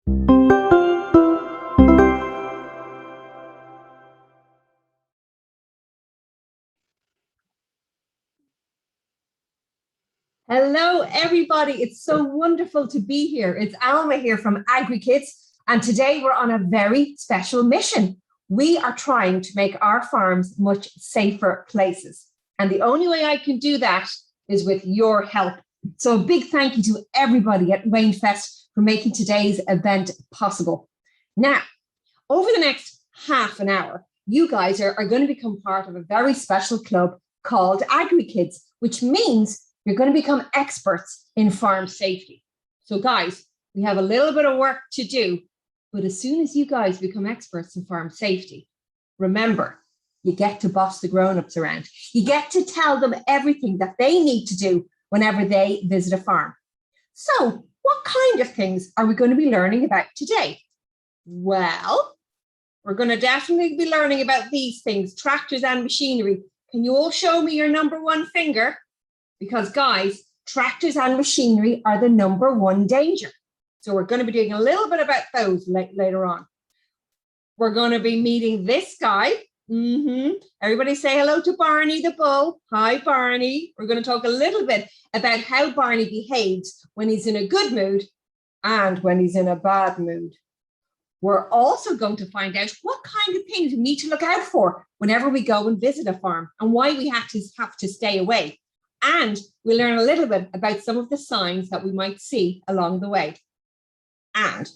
Hello, everybody. It's so wonderful to be here. It's Alma here from Agrikids, and today we're on a very special mission. We are trying to make our farms much safer places, and the only way I can do that is with your help. So a big thank you to everybody at Wainfest for making today's event possible. Now, over the next half an hour, you guys are going to become part of a very special club called Agrikids, which means you're going to become experts in farm safety. So guys, we have a little bit of work to do, but as soon as you guys become experts in farm safety, remember, you get to boss the grown-ups around. You get to tell them everything that they need to do whenever they visit a farm. So what kind of things are we going to be learning about today? Well, we're going to definitely be learning about these things, tractors and machinery. Can you all show me your number one finger? Because guys, tractors and machinery are the number one danger. So we're going to be doing a little bit about those later on. We're going to be meeting this guy. Everybody say hello to Barney the bull. Hi, Barney. We're going to talk a little bit about how Barney behaves when he's in a good mood and when he's in a bad mood. We're also going to find out what kind of things we need to look out for whenever we go and visit a farm and why we have to stay away. And we'll learn a little bit about some of the signs that we might see along the way. And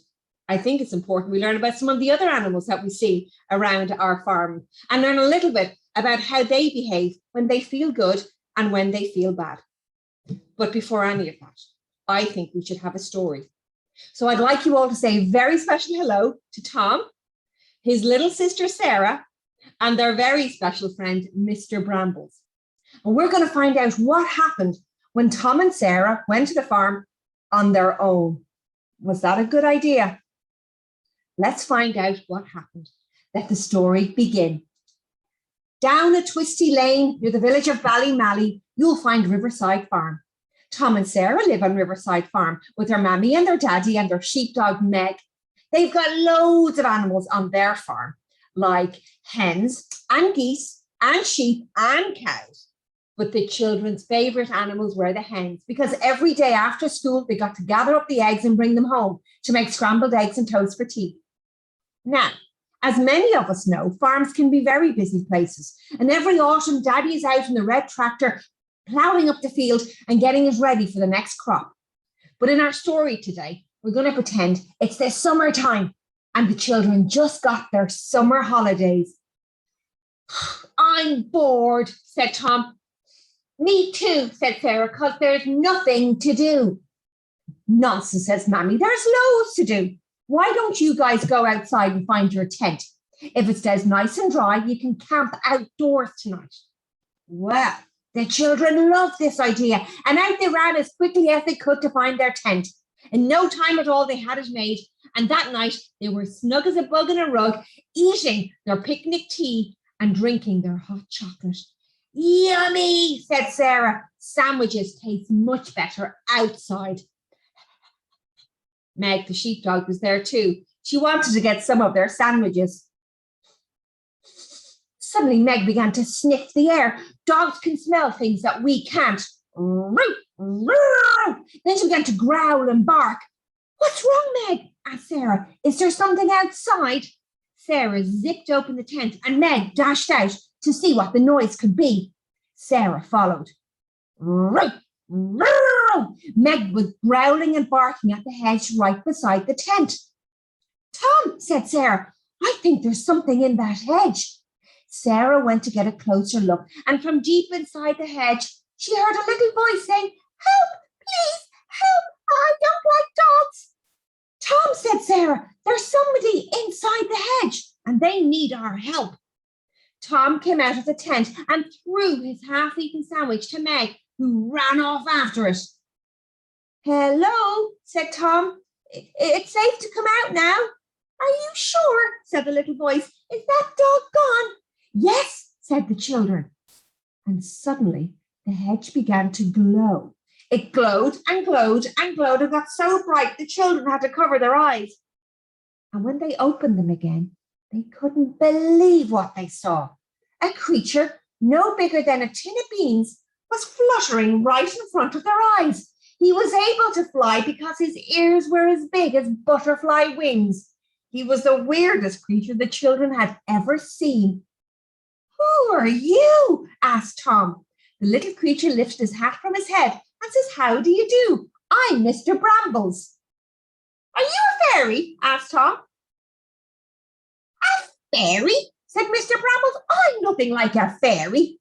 I think it's important we learn about some of the other animals that we see around our farm and learn a little bit about how they behave when they feel good and when they feel bad. But before any of that, I think we should have a story. So I'd like you all to say a very special hello to Tom, his little sister Sarah, and their very special friend, Mr. Brambles. And we're going to find out what happened when Tom and Sarah went to the farm on their own. Was that a good idea? Let's find out what happened. Let the story begin. Down a twisty lane near the village of Ballymally, you'll find Riverside Farm. Tom and Sarah live on Riverside Farm with their mammy and their daddy and their sheepdog Meg. They've got loads of animals on their farm, like hens and geese and sheep and cows. But the children's favorite animals were the hens because every day after school, they got to gather up the eggs and bring them home to make scrambled eggs and toast for tea. Now, as many of us know, farms can be very busy places. And every autumn, Daddy is out in the red tractor, ploughing up the field and getting it ready for the next crop. But in our story today, we're going to pretend it's the summertime and the children just got their summer holidays. I'm bored, said Tom. Me too, said Sarah, because there's nothing to do. Nonsense, says Mammy, there's loads to do. Why don't you guys go outside and find your tent? If it stays nice and dry, you can camp outdoors tonight. Well, the children loved this idea, and out they ran as quickly as they could to find their tent. In no time at all, they had it made, and that night they were snug as a bug in a rug, eating their picnic tea and drinking their hot chocolate. Yummy, said Sarah. Sandwiches taste much better outside. Meg, the sheepdog, was there too. She wanted to get some of their sandwiches. Suddenly, Meg began to sniff the air. Dogs can smell things that we can't. Then she began to growl and bark. What's wrong, Meg? asked Sarah. Is there something outside? Sarah zipped open the tent and Meg dashed out to see what the noise could be. Sarah followed. Meg was growling and barking at the hedge right beside the tent. Tom, said Sarah, I think there's something in that hedge. Sarah went to get a closer look, and from deep inside the hedge, she heard a little voice saying, help, please, help, I don't like dogs. Tom, said Sarah, there's somebody inside the hedge, and they need our help. Tom came out of the tent and threw his half-eaten sandwich to Meg, who ran off after it. Hello, said Tom. It's safe to come out now. Are you sure? Said the little voice. Is that dog gone? Yes, said the children. And suddenly the hedge began to glow. It glowed and glowed and glowed and got so bright the children had to cover their eyes. And when they opened them again, they couldn't believe what they saw. A creature no bigger than a tin of beans was fluttering right in front of their eyes. He was able to fly because his ears were as big as butterfly wings. He was the weirdest creature the children had ever seen. "Who are you?" asked Tom. The little creature lifted his hat from his head and says, "How do you do? I'm Mr. Brambles." "Are you a fairy?" asked Tom. "A fairy?" said Mr. Brambles. "I'm nothing like a fairy.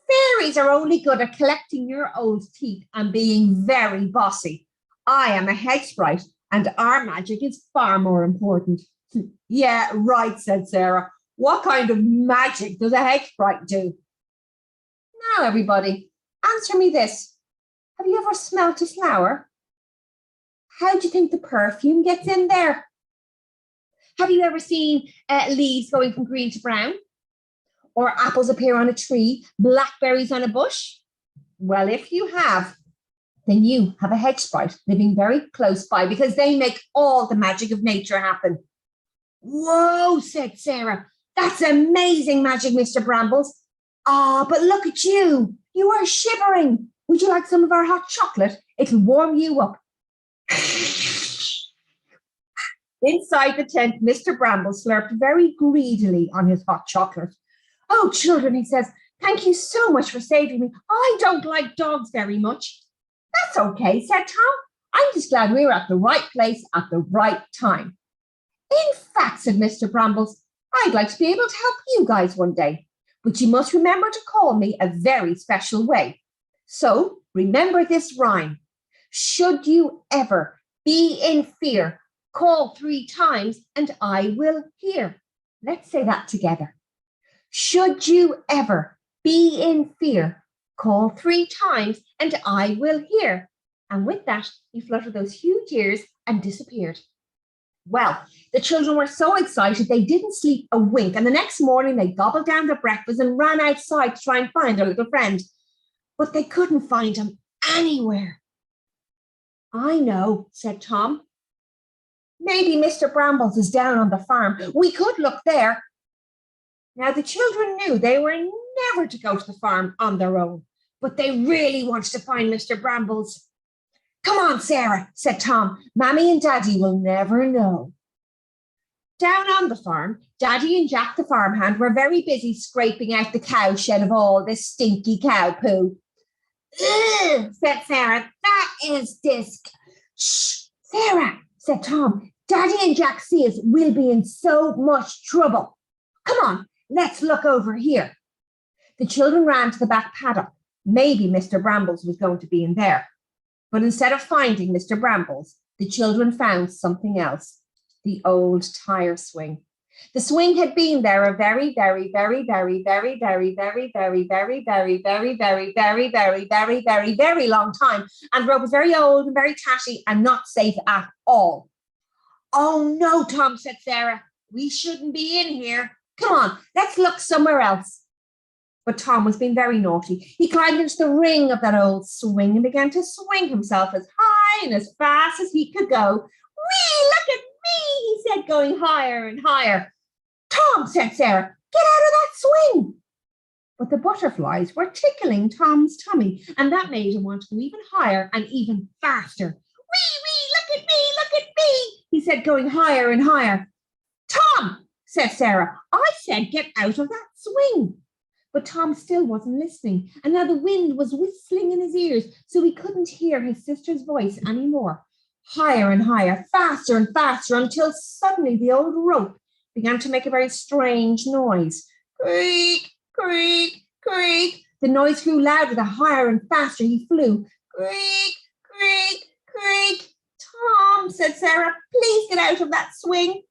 Fairies are only good at collecting your old teeth and being very bossy. I am a hedge sprite, and our magic is far more important." "Yeah, right," said Sarah. "What kind of magic does a hedge sprite do?" Now, everybody, answer me this. Have you ever smelt a flower? How do you think the perfume gets in there? Have you ever seen leaves going from green to brown? Or apples appear on a tree, blackberries on a bush? Well, if you have, then you have a hedge sprite living very close by, because they make all the magic of nature happen. "Whoa," said Sarah. "That's amazing magic, Mr. Brambles. Ah, but look at you. You are shivering. Would you like some of our hot chocolate? It'll warm you up." Inside the tent, Mr. Brambles slurped very greedily on his hot chocolate. "Oh, children," he says, "thank you so much for saving me. I don't like dogs very much." "That's okay," said Tom. "I'm just glad we were at the right place at the right time." "In fact," said Mr. Brambles, "I'd like to be able to help you guys one day. But you must remember to call me a very special way. So remember this rhyme. Should you ever be in fear, call 3 times and I will hear." Let's say that together. Should you ever be in fear, call 3 times and I will hear. And with that, he fluttered those huge ears and disappeared. Well, the children were so excited they didn't sleep a wink, and the next morning they gobbled down their breakfast and ran outside to try and find their little friend. But they couldn't find him anywhere. "I know," said Tom. "Maybe Mr. Brambles is down on the farm. We could look there." Now, the children knew they were never to go to the farm on their own, but they really wanted to find Mr. Brambles. "Come on, Sarah," said Tom. "Mammy and Daddy will never know." Down on the farm, Daddy and Jack the farmhand were very busy scraping out the cow shed of all this stinky cow poo. "Ugh," said Sarah. "That is Shh, Sarah," said Tom. "Daddy and Jack see us. We'll be in so much trouble. Come on, let's look over here." The children ran to the back paddock. Maybe Mr. Brambles was going to be in there. But instead of finding Mr. Brambles, the children found something else: the old tire swing. The swing had been there a very, very, very, very, very, very, very, very, very, very, very, very, very, very, very, very, very long time, and the rope was very old and very tatty and not safe at all. "Oh no, Tom," said Sarah. "We shouldn't be in here. Come on, let's look somewhere else." But Tom was being very naughty. He climbed into the ring of that old swing and began to swing himself as high and as fast as he could go. "Whee, look at me," he said, going higher and higher. "Tom," said Sarah, "get out of that swing." But the butterflies were tickling Tom's tummy, and that made him want to go even higher and even faster. "Wee, wee, look at me, he said, going higher and higher. "Tom," said Sarah, "I said get out of that swing." But Tom still wasn't listening, and now the wind was whistling in his ears, so he couldn't hear his sister's voice anymore. Higher and higher, faster and faster, until suddenly the old rope began to make a very strange noise. Creak, creak, creak. The noise grew louder the higher and faster he flew. Creak, creak, creak. "Tom," said Sarah, "please get out of that swing."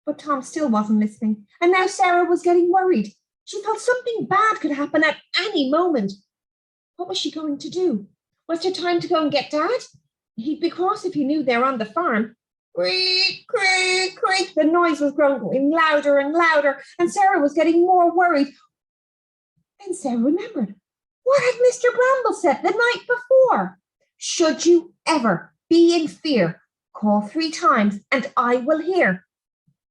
But Tom still wasn't listening, and now Sarah was getting worried. She thought something bad could happen at any moment. What was she going to do? Was there time to go and get Dad? He'd be cross if he knew they were on the farm. Creak, creak, creak. The noise was growing louder and louder, and Sarah was getting more worried. Then Sarah remembered. What had Mr. Bramble said the night before? "Should you ever be in fear, call 3 times and I will hear."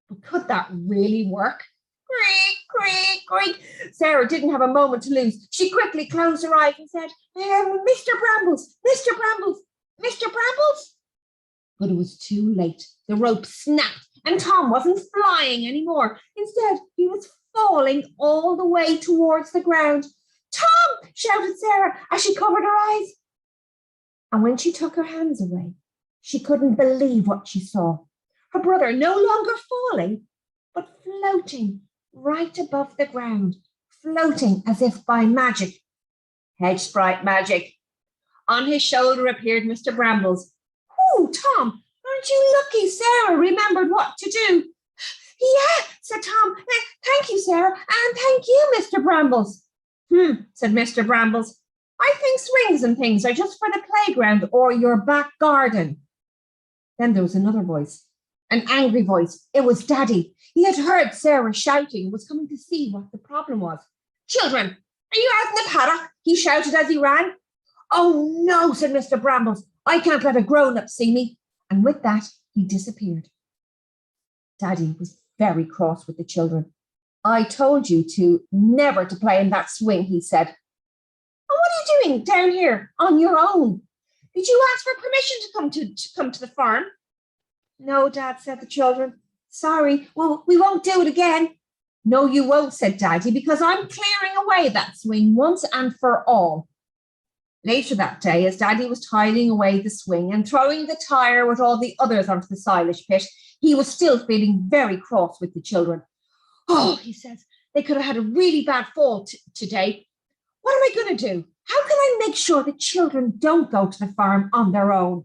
But could that really work? Creak, creak, creak. Sarah didn't have a moment to lose. She quickly closed her eyes and said, Mr. Brambles, Mr. Brambles, Mr. Brambles. But it was too late. The rope snapped and Tom wasn't flying anymore. Instead, he was falling all the way towards the ground. Tom, shouted Sarah as she covered her eyes. And when she took her hands away, she couldn't believe what she saw. Her brother no longer falling, but floating right above the ground, floating as if by magic. Hedge sprite magic. On his shoulder appeared Mr. Brambles. Oh, Tom, aren't you lucky Sarah remembered what to do? Yeah, said Tom. Thank you, Sarah, and thank you, Mr. Brambles. Said Mr. Brambles. I think swings and things are just for the playground or your back garden. Then there was another voice, an angry voice. It was Daddy. He had heard Sarah shouting and was coming to see what the problem was. Children, are you out in the paddock? He shouted as he ran. Oh, no, said Mr. Brambles. I can't let a grown-up see me. And with that, he disappeared. Daddy was very cross with the children. I told you never to play in that swing, he said. And what are you doing down here on your own? Did you ask for permission to come to the farm? No, Dad, said the children. Sorry, well, we won't do it again. No, you won't, said Daddy, because I'm clearing away that swing once and for all. Later that day, as Daddy was tidying away the swing and throwing the tire with all the others onto the silage pit, he was still feeling very cross with the children. Oh, he says, they could have had a really bad fall today. What am I going to do? How can I make sure the children don't go to the farm on their own?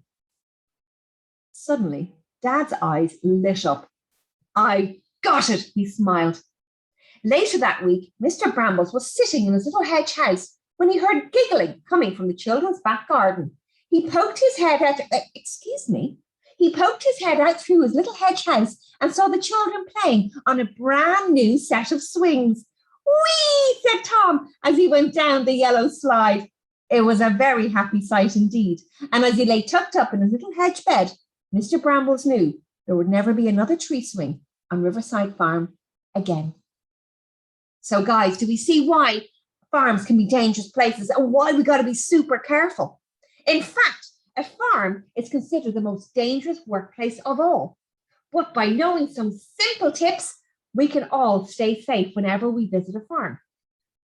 Suddenly, Dad's eyes lit up. I got it, he smiled. Later that week, Mr. Brambles was sitting in his little hedge house when he heard giggling coming from the children's back garden. He poked his head out, He poked his head out through his little hedge house and saw the children playing on a brand new set of swings. Whee, said Tom as he went down the yellow slide. It was a very happy sight indeed. And as he lay tucked up in his little hedge bed, Mr. Brambles knew there would never be another tree swing on Riverside Farm again. So guys, do we see why farms can be dangerous places and why we got to be super careful? In fact, a farm is considered the most dangerous workplace of all. But by knowing some simple tips, we can all stay safe whenever we visit a farm.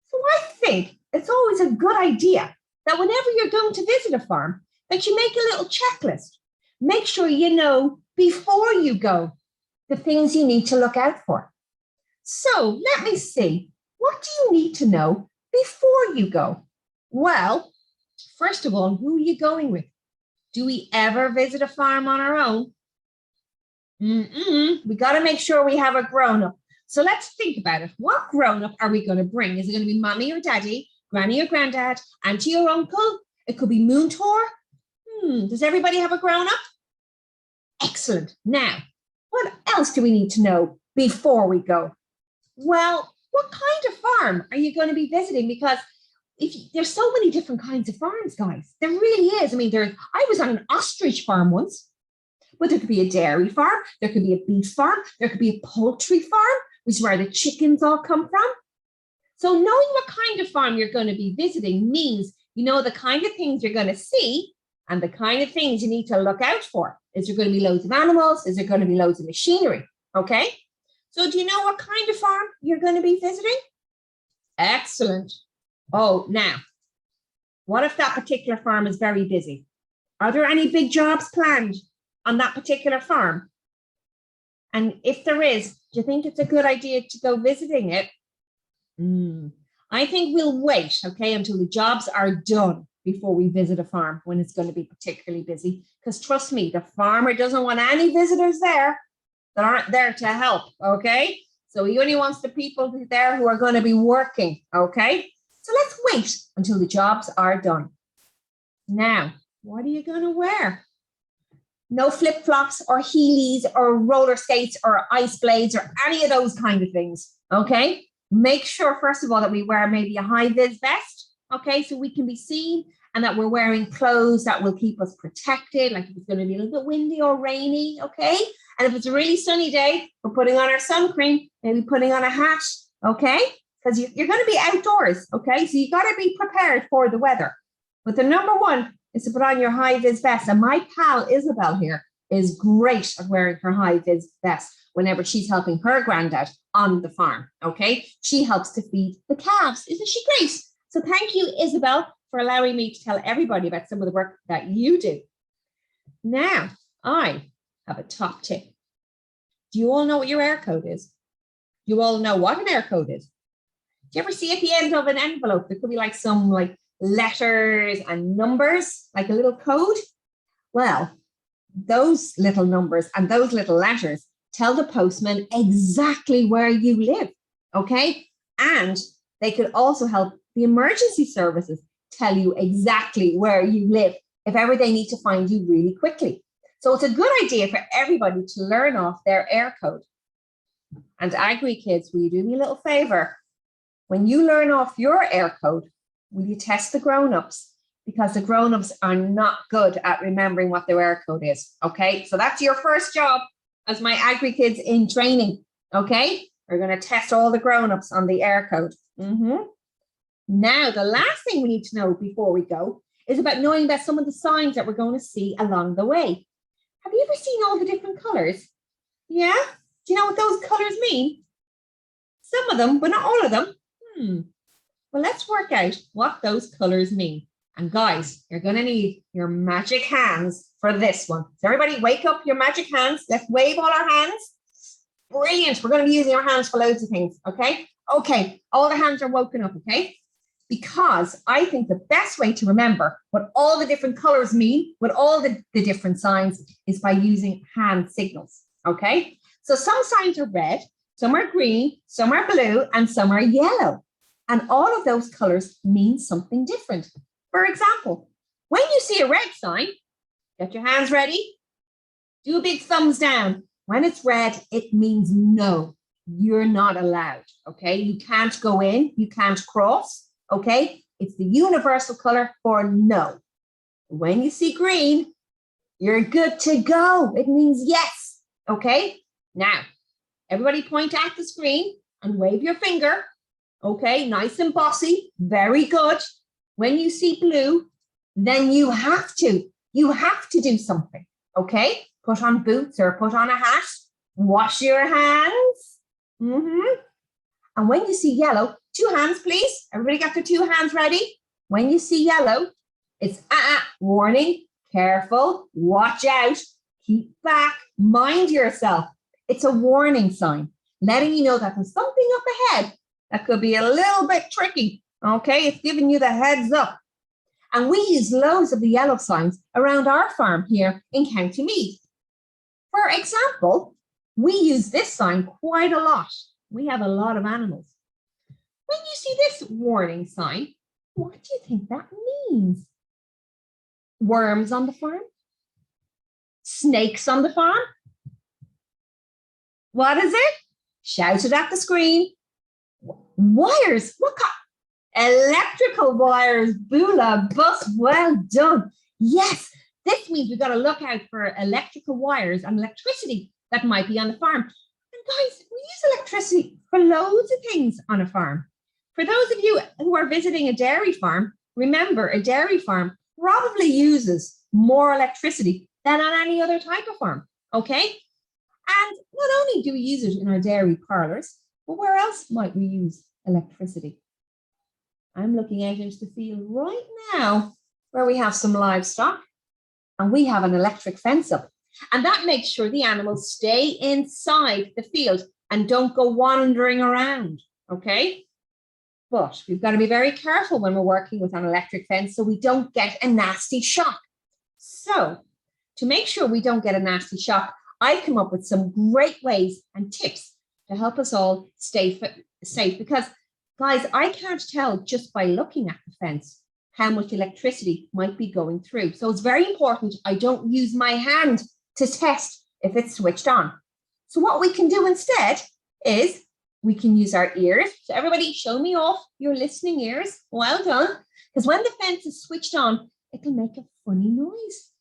So I think it's always a good idea that whenever you're going to visit a farm, that you make a little checklist. Make sure you know before you go the things you need to look out for. So let me see, what do you need to know before you go? Well, first of all, who are you going with? Do we ever visit a farm on our own? We got to make sure we have a grown-up. So let's think about it. What grown-up are we going to bring? Is it going to be mommy or daddy, granny or granddad, auntie or uncle? It could be Moontor. Does everybody have a grown-up? Excellent. Now, what else do we need to know before we go? Well, what kind of farm are you going to be visiting? Because there's so many different kinds of farms, guys. There really is. I mean, I was on an ostrich farm once, but there could be a dairy farm, there could be a beef farm, there could be a poultry farm, which is where the chickens all come from. So knowing what kind of farm you're going to be visiting means you know the kind of things you're going to see and the kind of things you need to look out for. Is there going to be loads of animals? Is there going to be loads of machinery? Okay. So do you know what kind of farm you're going to be visiting? Excellent. Oh, now, what if that particular farm is very busy? Are there any big jobs planned on that particular farm? And if there is, do you think it's a good idea to go visiting it? I think we'll wait, okay, until the jobs are done before we visit a farm when it's going to be particularly busy. Because trust me, the farmer doesn't want any visitors there that aren't there to help, okay? So he only wants the people there who are going to be working, okay? So let's wait until the jobs are done. Now, what are you going to wear? No flip-flops or heelys or roller skates or ice blades or any of those kind of things, okay? Make sure, first of all, that we wear maybe a high-vis vest, okay, so we can be seen, and that we're wearing clothes that will keep us protected, like if it's going to be a little bit windy or rainy, okay? And if it's a really sunny day, we're putting on our sun cream, maybe putting on a hat, okay? Because you're going to be outdoors, okay? So you got to be prepared for the weather. But the number one is to put on your high-vis vest. And my pal Isabel here is great at wearing her high-vis vest whenever she's helping her granddad on the farm, okay? She helps to feed the calves. Isn't she great? So thank you, Isabel, for allowing me to tell everybody about some of the work that you do. Now, I have a top tip. Do you all know what your air code is? Do you all know what an air code is? Do you ever see at the end of an envelope, there could be like some like letters and numbers, like a little code? Well, those little numbers and those little letters tell the postman exactly where you live, okay? And they could also help the emergency services tell you exactly where you live if ever they need to find you really quickly. So it's a good idea for everybody to learn off their air code. And Agrikids, will you do me a little favor? When you learn off your air code, will you test the grown-ups? Because the grown-ups are not good at remembering what their air code is, okay? So that's your first job as my Agrikids in training, okay? We're going to test all the grown-ups on the air code. Now, the last thing we need to know before we go is about knowing about some of the signs that we're going to see along the way. Have you ever seen all the different colors? Yeah? Do you know what those colors mean? Some of them, but not all of them. Well, let's work out what those colors mean. And guys, you're going to need your magic hands for this one. So everybody wake up your magic hands. Let's wave all our hands. Brilliant. We're going to be using our hands for loads of things, okay? Okay, all the hands are woken up, okay? Because I think the best way to remember what all the different colors mean, what all the different signs, is by using hand signals, okay? So some signs are red, some are green, some are blue, and some are yellow. And all of those colors mean something different. For example, when you see a red sign, get your hands ready, do a big thumbs down. When it's red, it means no, you're not allowed, okay? You can't go in, you can't cross, okay? It's the universal color for no. When you see green, you're good to go. It means yes, okay? Now, everybody point at the screen and wave your finger, okay? Nice and bossy, very good. When you see blue, then you have to do something, okay? Put on boots or put on a hat, wash your hands. And when you see yellow, 2 hands, please. Everybody got their 2 hands ready? When you see yellow, it's warning, careful, watch out, keep back, mind yourself. It's a warning sign, letting you know that there's something up ahead that could be a little bit tricky, okay? It's giving you the heads up. And we use loads of the yellow signs around our farm here in County Meath. For example, we use this sign quite a lot. We have a lot of animals. When you see this warning sign, what do you think that means? Worms on the farm? Snakes on the farm? What is it? Shout it at the screen. Wires. What kind? Electrical wires. Bula bus. Well done. Yes, this means we've got to look out for electrical wires and electricity that might be on the farm. And guys, we use electricity for loads of things on a farm. For those of you who are visiting a dairy farm, remember a dairy farm probably uses more electricity than on any other type of farm, okay? And not only do we use it in our dairy parlors, but where else might we use electricity? I'm looking out into the field right now where we have some livestock and we have an electric fence up. And that makes sure the animals stay inside the field and don't go wandering around, okay? But we've got to be very careful when we're working with an electric fence so we don't get a nasty shock. So to make sure we don't get a nasty shock, I come up with some great ways and tips to help us all stay safe because, guys, I can't tell just by looking at the fence how much electricity might be going through. So it's very important I don't use my hand to test if it's switched on. So what we can do instead is we can use our ears. So everybody show me off your listening ears. Well done. Because when the fence is switched on, it'll make a funny noise.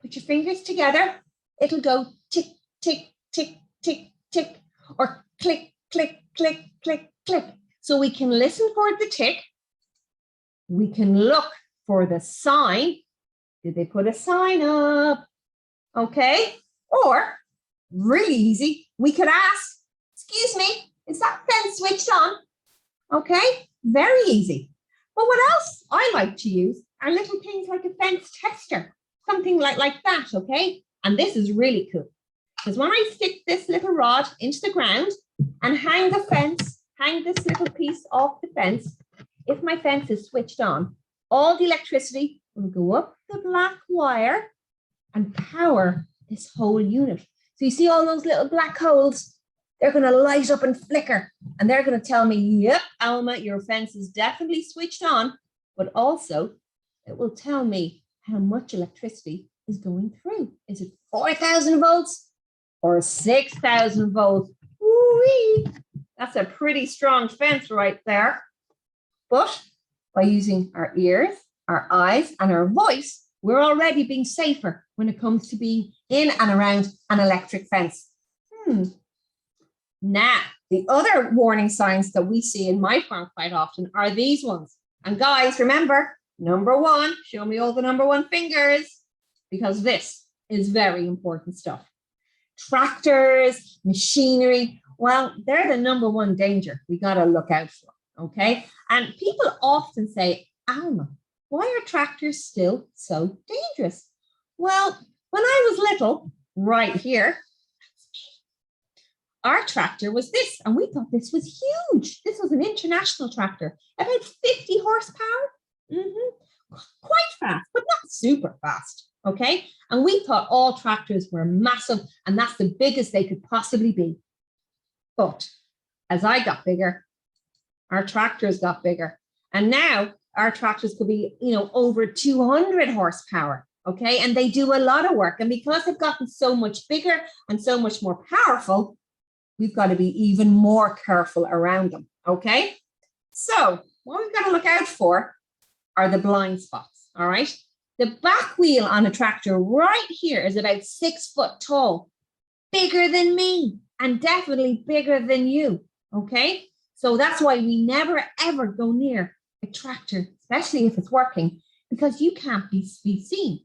Put your fingers together. It'll go tick, tick, tick, tick, tick, or click, click, click, click, click. So we can listen for the tick. We can look for the sign. Did they put a sign up? Okay. Or really easy, we could ask, excuse me, is that fence switched on? Okay, very easy. But what else I like to use are little things like a fence tester, something like that, okay? And this is really cool because when I stick this little rod into the ground and hang the fence, hang this little piece off the fence, if my fence is switched on, all the electricity will go up the black wire and power this whole unit. So you see all those little black holes? They're going to light up and flicker. And they're going to tell me, yep, Alma, your fence is definitely switched on. But also, it will tell me how much electricity is going through. Is it 4,000 volts or 6,000 volts? Woo-wee. That's a pretty strong fence right there. But by using our ears, our eyes, and our voice, we're already being safer when it comes to being in and around an electric fence. Now, the other warning signs that we see in my farm quite often are these ones. And guys, remember, number one, show me all the number one fingers, because this is very important stuff. Tractors, machinery, well, they're the number one danger we got to look out for, okay? And people often say, Alma, why are tractors still so dangerous? Well, when I was little, right here, our tractor was this, and we thought this was huge. This was an international tractor, about 50 horsepower. Quite fast, but not super fast, okay? And we thought all tractors were massive, and that's the biggest they could possibly be. But as I got bigger, our tractors got bigger. And now our tractors could be, over 200 horsepower, okay? And they do a lot of work. And because they've gotten so much bigger and so much more powerful, we've got to be even more careful around them, okay? So what we've got to look out for are the blind spots, all right? The back wheel on a tractor right here is about 6 foot tall, bigger than me, and definitely bigger than you, okay? So that's why we never, ever go near a tractor, especially if it's working, because you can't be seen.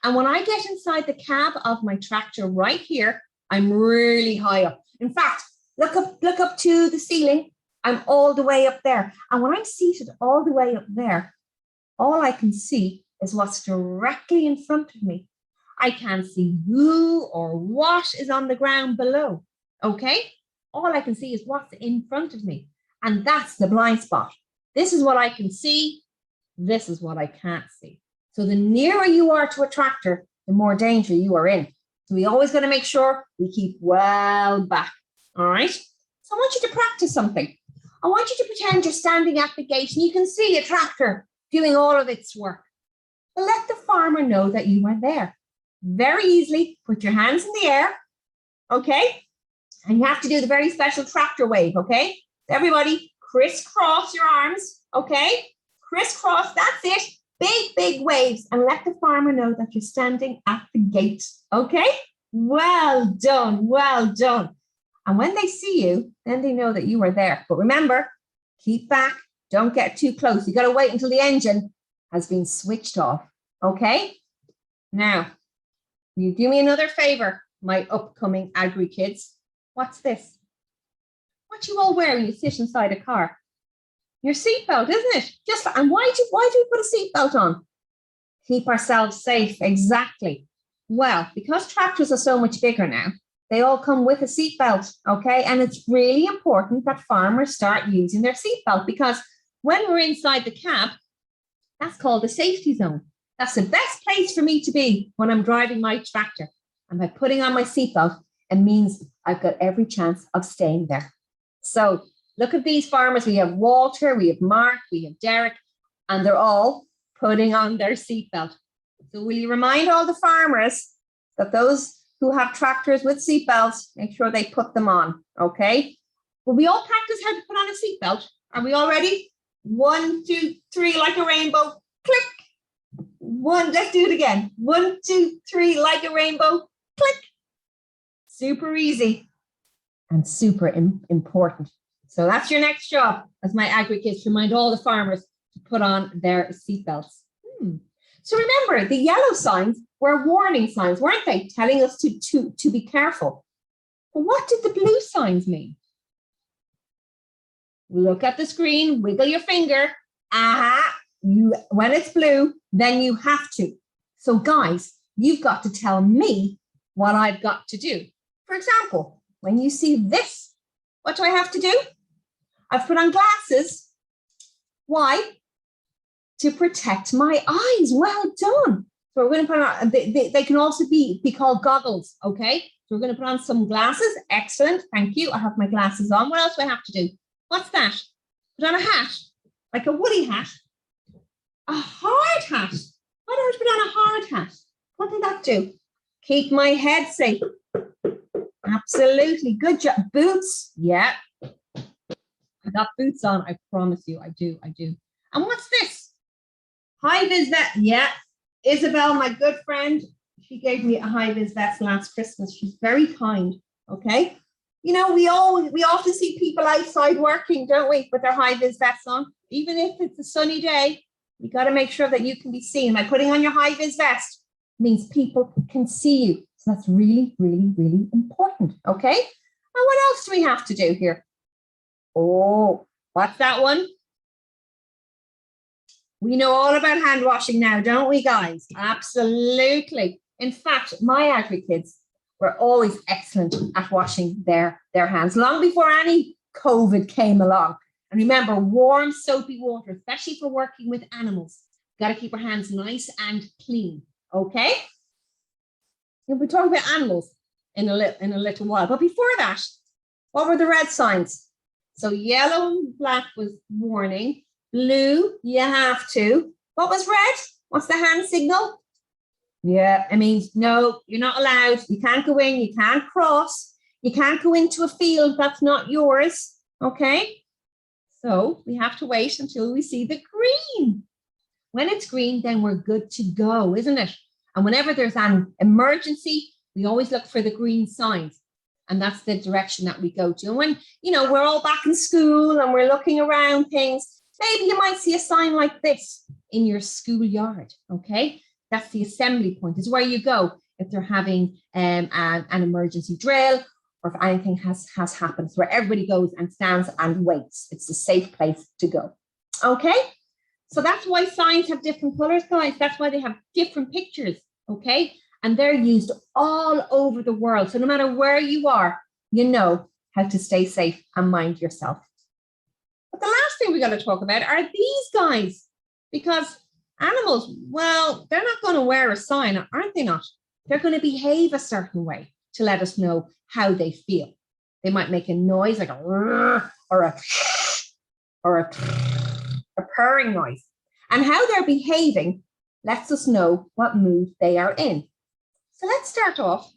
And when I get inside the cab of my tractor right here, I'm really high up. In fact, look up to the ceiling. I'm all the way up there. And when I'm seated all the way up there, all I can see is what's directly in front of me. I can't see who or what is on the ground below, okay? All I can see is what's in front of me. And that's the blind spot. This is what I can see. This is what I can't see. So the nearer you are to a tractor, the more danger you are in. So we always got to make sure we keep well back, all right? So I want you to practice something. I want you to pretend you're standing at the gate and you can see a tractor doing all of its work. But let the farmer know that you are there. Very easily, put your hands in the air, okay? And you have to do the very special tractor wave, okay? Everybody, crisscross your arms, okay? Crisscross, that's it. Big, big waves, and let the farmer know that you're standing at the gate, okay? Well done, well done. And when they see you, then they know that you are there. But remember, keep back, don't get too close. You got to wait until the engine has been switched off, okay? Now, you do me another favor, my upcoming Agrikids. What's this? What you all wear when you sit inside a car? Your seatbelt, isn't it? And why do we put a seatbelt on? Keep ourselves safe, exactly. Well, because tractors are so much bigger now, they all come with a seatbelt, okay? And it's really important that farmers start using their seatbelt, because when we're inside the cab, that's called the safety zone. That's the best place for me to be when I'm driving my tractor. And by putting on my seatbelt, it means I've got every chance of staying there. So look at these farmers. We have Walter, we have Mark, we have Derek, and they're all putting on their seatbelt. So will you remind all the farmers that those who have tractors with seatbelts, make sure they put them on, okay? Will we all practice how to put on a seatbelt? Are we all ready? 1, 2, 3, like a rainbow, click. Let's do it again. 1, 2, 3, like a rainbow, click. super easy and super important. So that's your next job as my Agrikids, to remind all the farmers to put on their seatbelts. So remember, the yellow signs were warning signs, weren't they? Telling us to be careful. But what did the blue signs mean? Look at the screen, wiggle your finger. Aha, when it's blue, then you have to. So guys, you've got to tell me what I've got to do. For example, when you see this, what do I have to do? I've put on glasses. Why? To protect my eyes. Well done. So we're going to put on, they can also be called goggles, okay? So we're going to put on some glasses. Excellent, thank you. I have my glasses on. What else do I have to do? What's that? Put on a hat, like a woolly hat. A hard hat. Why don't I put on a hard hat? What did that do? Keep my head safe. Absolutely, good job. Boots, yeah. I got boots on, I promise you, I do. And what's this? High-vis vest, yeah. Isabel, my good friend, she gave me a high-vis vest last Christmas. She's very kind, okay? You know, we often see people outside working, don't we, with their high-vis vests on. Even if it's a sunny day, you got to make sure that you can be seen. By putting on your high-vis vest means people can see you. So that's really, really, really important, okay? And what else do we have to do here? Oh, what's that one? We know all about hand washing now, don't we, guys? Absolutely. In fact, my Agrikids were always excellent at washing their hands, long before any COVID came along. And remember, warm, soapy water, especially for working with animals. Got to keep our hands nice and clean, okay? We'll be talking about animals in a little while. But before that, what were the red signs? So yellow and black was warning. Blue, you have to. What was red? What's the hand signal? Yeah, it means no, you're not allowed. You can't go in, you can't cross. You can't go into a field that's not yours, okay? So we have to wait until we see the green. When it's green, then we're good to go, isn't it? And whenever there's an emergency, we always look for the green signs. And that's the direction that we go to. And when, you know, we're all back in school and we're looking around things, maybe you might see a sign like this in your schoolyard, okay? That's the assembly point. It's where you go if they're having an emergency drill or if anything has happened. It's where everybody goes and stands and waits. It's a safe place to go, okay? So that's why signs have different colors, guys. That's why they have different pictures, okay? And they're used all over the world. So no matter where you are, you know how to stay safe and mind yourself. But the last thing we got to talk about are these guys, because animals, well, they're not going to wear a sign, aren't they not? They're going to behave a certain way to let us know how they feel. They might make a noise like a or a purring noise. And how they're behaving lets us know what mood they are in. So let's start off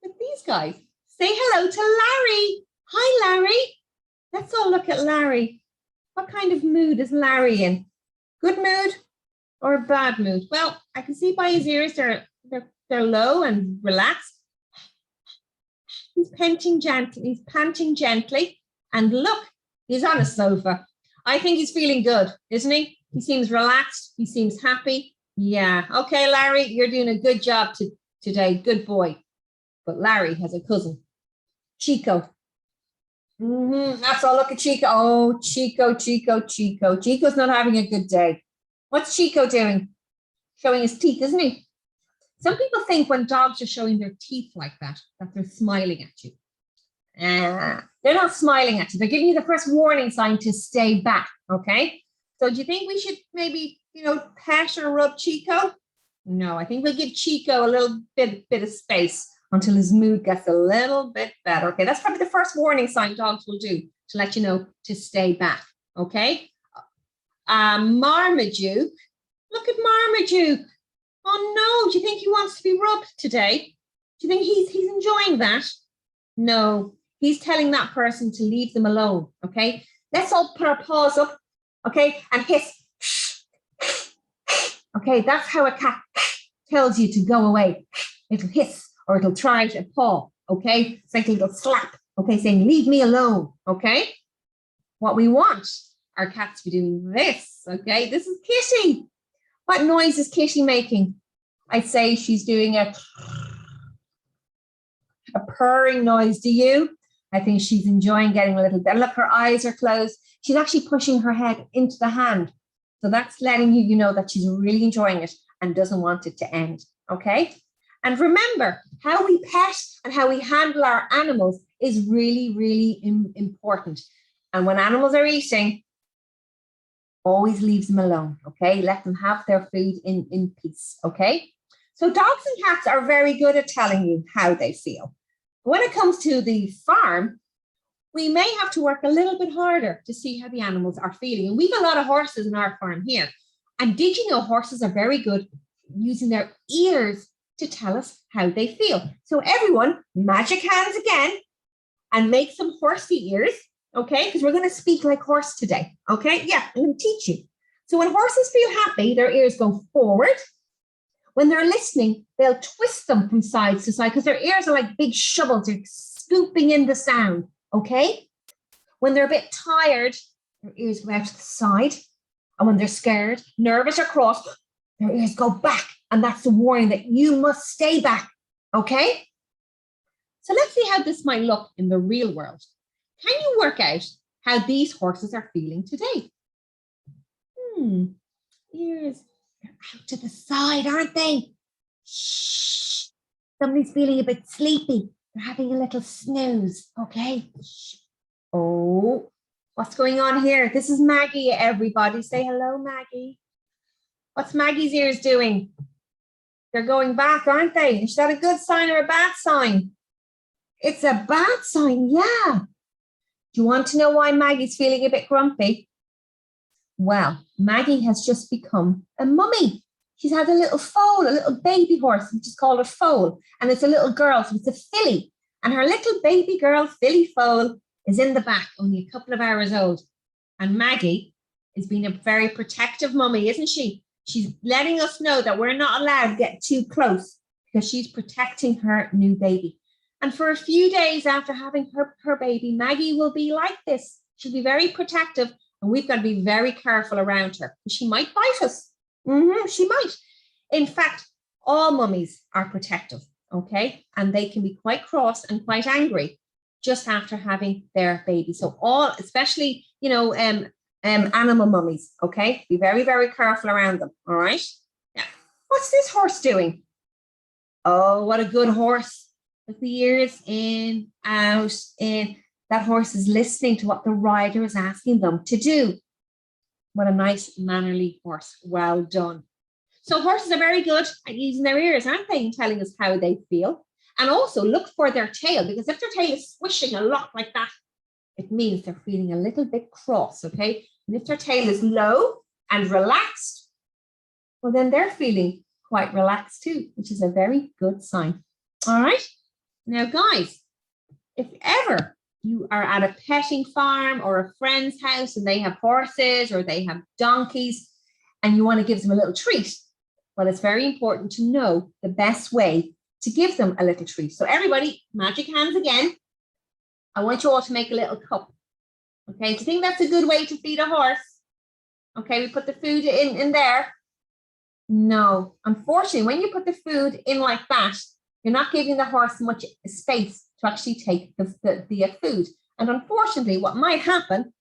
with these guys. Say hello to Larry. Hi, Larry. Let's all look at Larry. What kind of mood is Larry in? Good mood or a bad mood? Well, I can see by his ears they're low and relaxed. He's panting gently. And look, he's on a sofa. I think he's feeling good, isn't he? He seems relaxed. He seems happy. Yeah. Okay, Larry, you're doing a good job today. Good boy. But Larry has a cousin, Chico. That's all. Look at Chico. Oh, Chico. Chico's not having a good day. What's Chico doing? Showing his teeth, isn't he? Some people think when dogs are showing their teeth like that they're smiling at you. They're not smiling at you. They're giving you the first warning sign to stay back, okay? So do you think we should maybe, pet or rub Chico? No, I think we'll give Chico a little bit of space until his mood gets a little bit better. Okay, that's probably the first warning sign dogs will do to let you know to stay back, okay? Marmaduke, look at Marmaduke. Oh no, do you think he wants to be rubbed today? Do you think he's enjoying that? No, he's telling that person to leave them alone, okay? Let's all put our paws up, okay, and hiss. Okay, that's how a cat tells you to go away. It'll hiss or it'll try to paw, okay? It's like a little slap, okay, saying, leave me alone, okay? What we want our cats to be doing this, okay? This is Kitty. What noise is Kitty making? I'd say she's doing a purring noise. Do you? I think she's enjoying getting a little bit. Look, her eyes are closed. She's actually pushing her head into the hand. So that's letting you know that she's really enjoying it and doesn't want it to end, okay? And remember, how we pet and how we handle our animals is really, really important. And when animals are eating, always leave them alone, okay? Let them have their food in peace, okay? So dogs and cats are very good at telling you how they feel. When it comes to the farm, we may have to work a little bit harder to see how the animals are feeling. And we've a lot of horses in our farm here. And did you know horses are very good using their ears to tell us how they feel? So everyone, magic hands again and make some horsey ears, okay? Because we're going to speak like horse today, okay? Yeah, I'm going to teach you. So when horses feel happy, their ears go forward. When they're listening, they'll twist them from side to side because their ears are like big shovels. They're scooping in the sound, okay? When they're a bit tired, their ears go out to the side. And when they're scared, nervous or cross, their ears go back. And that's the warning that you must stay back, okay? So let's see how this might look in the real world. Can you work out how these horses are feeling today? Ears. They're out to the side, aren't they? Shh. Somebody's feeling a bit sleepy. They're having a little snooze, okay? Shh. Oh, what's going on here? This is Maggie, everybody. Say hello, Maggie. What's Maggie's ears doing? They're going back, aren't they? Is that a good sign or a bad sign? It's a bad sign, yeah. Do you want to know why Maggie's feeling a bit grumpy? Well, Maggie has just become a mummy. She's had a little foal, a little baby horse, which is called a foal. And it's a little girl, so it's a filly. And her little baby girl, filly foal, is in the back, only a couple of hours old. And Maggie is being a very protective mummy, isn't she? She's letting us know that we're not allowed to get too close because she's protecting her new baby. And for a few days after having her baby, Maggie will be like this. She'll be very protective. And we've got to be very careful around her. She might bite us. She might. In fact, all mummies are protective, okay? And they can be quite cross and quite angry just after having their baby. So all, especially, animal mummies, okay? Be very, very careful around them, all right? Yeah. What's this horse doing? Oh, what a good horse. With the ears in, out, in. That horse is listening to what the rider is asking them to do. What a nice, mannerly horse. Well done. So horses are very good at using their ears, aren't they, in telling us how they feel. And also look for their tail, because if their tail is swishing a lot like that, it means they're feeling a little bit cross, okay? And if their tail is low and relaxed, well, then they're feeling quite relaxed too, which is a very good sign. All right. Now, guys, if ever you are at a petting farm or a friend's house and they have horses or they have donkeys and you want to give them a little treat, well, it's very important to know the best way to give them a little treat. So everybody, magic hands again. I want you all to make a little cup. Okay, do you think that's a good way to feed a horse? Okay, we put the food in there. No, unfortunately, when you put the food in like that, you're not giving the horse much space to actually take the food. And unfortunately, what might happen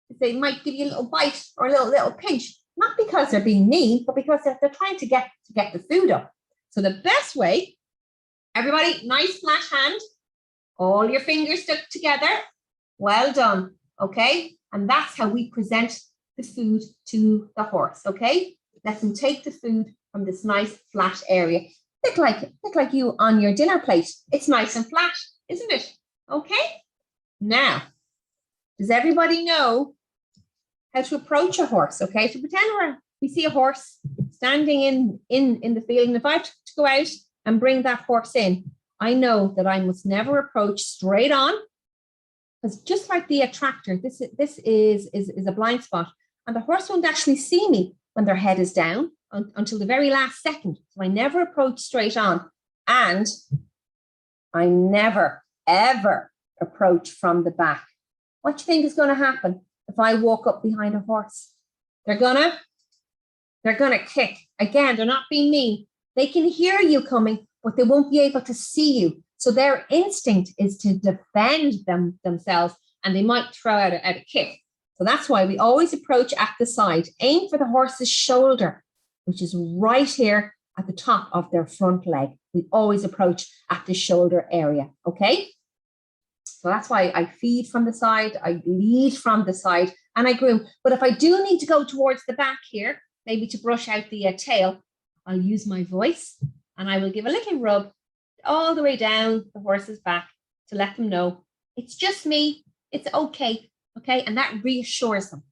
is they might give you a little bite or a little pinch, not because they're being mean, but because they're trying to get the food up. So the best way, everybody, nice flat hand, all your fingers stuck together. Well done, okay? And that's how we present the food to the horse, okay? Let them take the food from this nice flat area. Look like you on your dinner plate. It's nice and flat, isn't it? Okay. Now, does everybody know how to approach a horse? Okay, so pretend we see a horse standing in the field, and if I have to go out and bring that horse in, I know that I must never approach straight on, because just like the tractor, this is a blind spot, and the horse won't actually see me when their head is down until the very last second. So I never approach straight on. And I never, ever approach from the back. What do you think is going to happen if I walk up behind a horse? They're gonna kick. Again, they're not being mean. They can hear you coming, but they won't be able to see you. So their instinct is to defend themselves, and they might throw out a kick. So that's why we always approach at the side. Aim for the horse's shoulder, which is right here at the top of their front leg. We always approach at the shoulder area, okay? So that's why I feed from the side, I lead from the side, and I groom. But if I do need to go towards the back here, maybe to brush out the tail, I'll use my voice and I will give a little rub all the way down the horse's back to let them know it's just me, it's okay, okay? And that reassures them.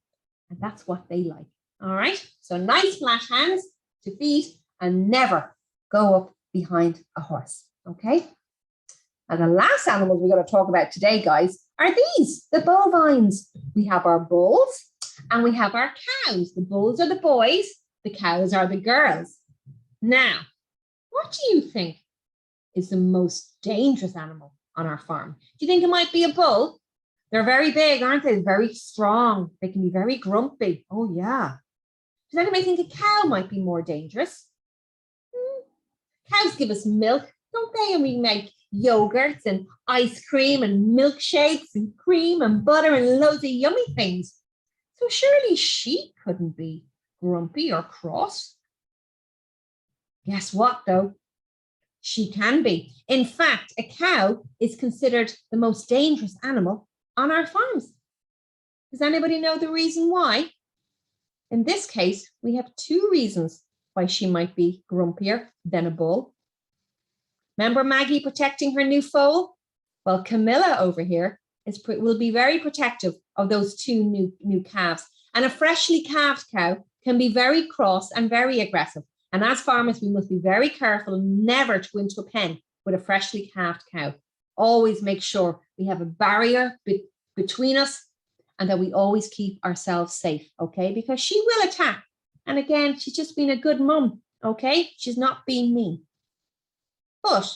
And that's what they like, all right? So nice flat hands to feed and never go up behind a horse, okay? And the last animals we're going to talk about today, guys, are these, the bovines. We have our bulls and we have our cows. The bulls are the boys, the cows are the girls. Now, what do you think is the most dangerous animal on our farm? Do you think it might be a bull? They're very big, aren't they? Very strong. They can be very grumpy. Oh, yeah. Does anybody think a cow might be more dangerous? Cows give us milk, don't they? And we make yogurts and ice cream and milkshakes and cream and butter and loads of yummy things. So surely she couldn't be grumpy or cross. Guess what, though? She can be. In fact, a cow is considered the most dangerous animal on our farms. Does anybody know the reason why? In this case, we have two reasons why she might be grumpier than a bull. Remember Maggie protecting her new foal? Well, Camilla over here will be very protective of those two new calves. And a freshly calved cow can be very cross and very aggressive. And as farmers, we must be very careful never to go into a pen with a freshly calved cow. Always make sure we have a barrier between us and that we always keep ourselves safe, okay? Because she will attack. And again, she's just been a good mum, okay? She's not being mean. But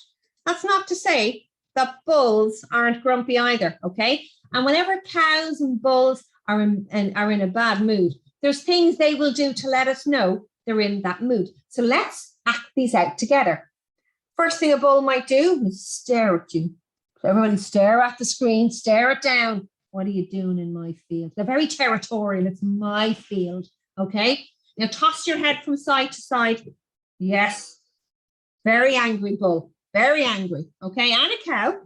that's not to say that bulls aren't grumpy either, okay? And whenever cows and bulls are in a bad mood, there's things they will do to let us know they're in that mood. So let's act these out together. First thing a bull might do is stare at you. So everybody stare at the screen, stare it down. What are you doing in my field? They're very territorial. It's my field, okay? Now toss your head from side to side. Yes. Very angry bull. Very angry, okay? And a cow,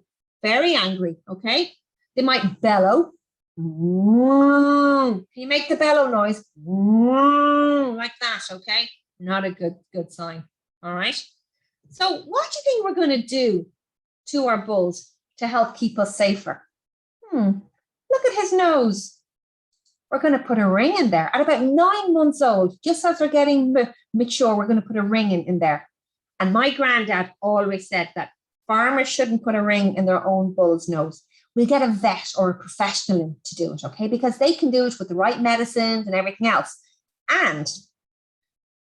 very angry, okay? They might bellow. Can you make the bellow noise? Like that, okay? Not a good sign, all right? So what do you think we're going to do to our bulls to help keep us safer? Look at his nose. We're going to put a ring in there. At about 9 months old, just as they're getting mature, we're going to put a ring in there. And my granddad always said that farmers shouldn't put a ring in their own bull's nose. We'll get a vet or a professional in to do it, okay? Because they can do it with the right medicines and everything else. And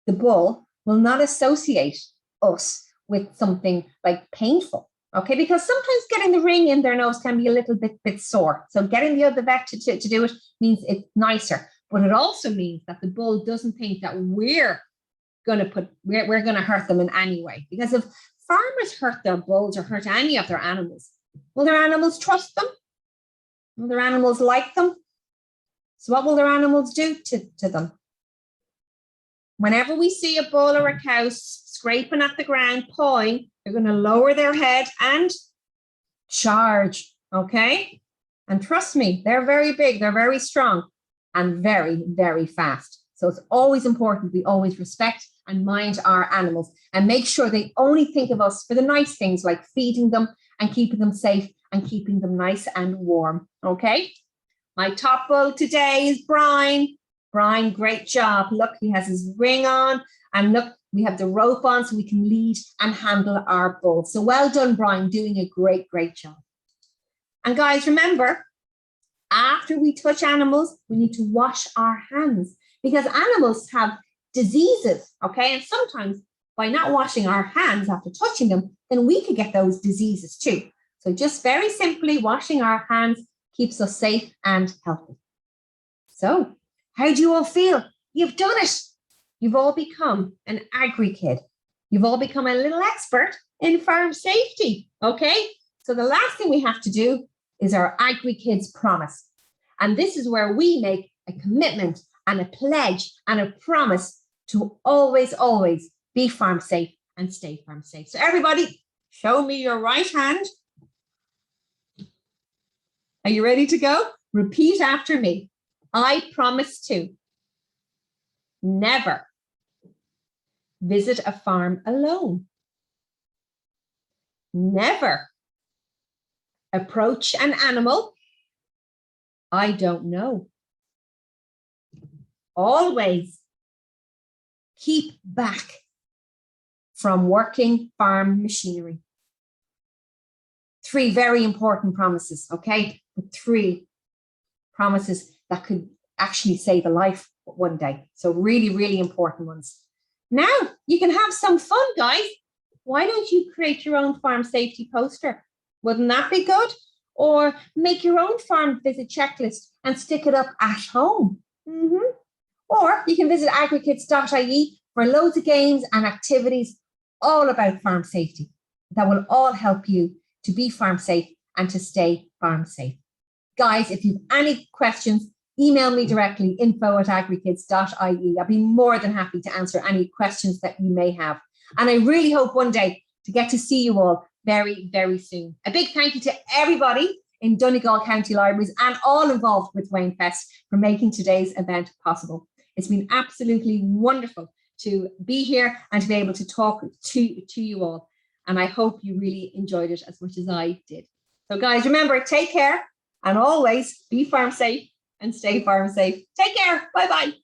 the bull will not associate us with something like painful, okay? Because sometimes getting the ring in their nose can be a little bit sore. So getting the other vet to do it means it's nicer. But it also means that the bull doesn't think that we're going to hurt them in any way. Because if farmers hurt their bulls or hurt any of their animals, will their animals trust them? Will their animals like them? So what will their animals do to them? Whenever we see a bull or a cow scraping at the ground, pawing, they're going to lower their head and charge, okay? And trust me, they're very big, they're very strong, and very, very fast. So it's always important we always respect and mind our animals and make sure they only think of us for the nice things like feeding them and keeping them safe and keeping them nice and warm, okay? My top bull today is Brian. Brian, great job. Look, he has his ring on and look, we have the rope on so we can lead and handle our bull. So well done, Brian, doing a great job. And guys, remember, after we touch animals, we need to wash our hands because animals have diseases, okay? And sometimes by not washing our hands after touching them, then we could get those diseases too. So just very simply washing our hands keeps us safe and healthy. So how do you all feel? You've done it. You've all become an Agri-Kid. You've all become a little expert in farm safety, okay? So the last thing we have to do is our Agri-Kids promise. And this is where we make a commitment and a pledge and a promise to always, always be farm safe and stay farm safe. So everybody, show me your right hand. Are you ready to go? Repeat after me. I promise to never visit a farm alone. Never approach an animal I don't know. Always keep back from working farm machinery. 3 very important promises, okay? 3 promises that could actually save a life one day. So really, really important ones. Now you can have some fun, guys. Why don't you create your own farm safety poster? Wouldn't that be good? Or make your own farm visit checklist and stick it up at home. Or you can visit agrikids.ie for loads of games and activities all about farm safety that will all help you to be farm safe and to stay farm safe. Guys, if you have any questions, email me directly, info@agrikids.ie. I'll be more than happy to answer any questions that you may have. And I really hope one day to get to see you all very, very soon. A big thank you to everybody in Donegal County Libraries and all involved with Wainfest for making today's event possible. It's been absolutely wonderful to be here and to be able to talk to you all. And I hope you really enjoyed it as much as I did. So guys, remember, take care and always be farm safe and stay farm safe. Take care. Bye-bye.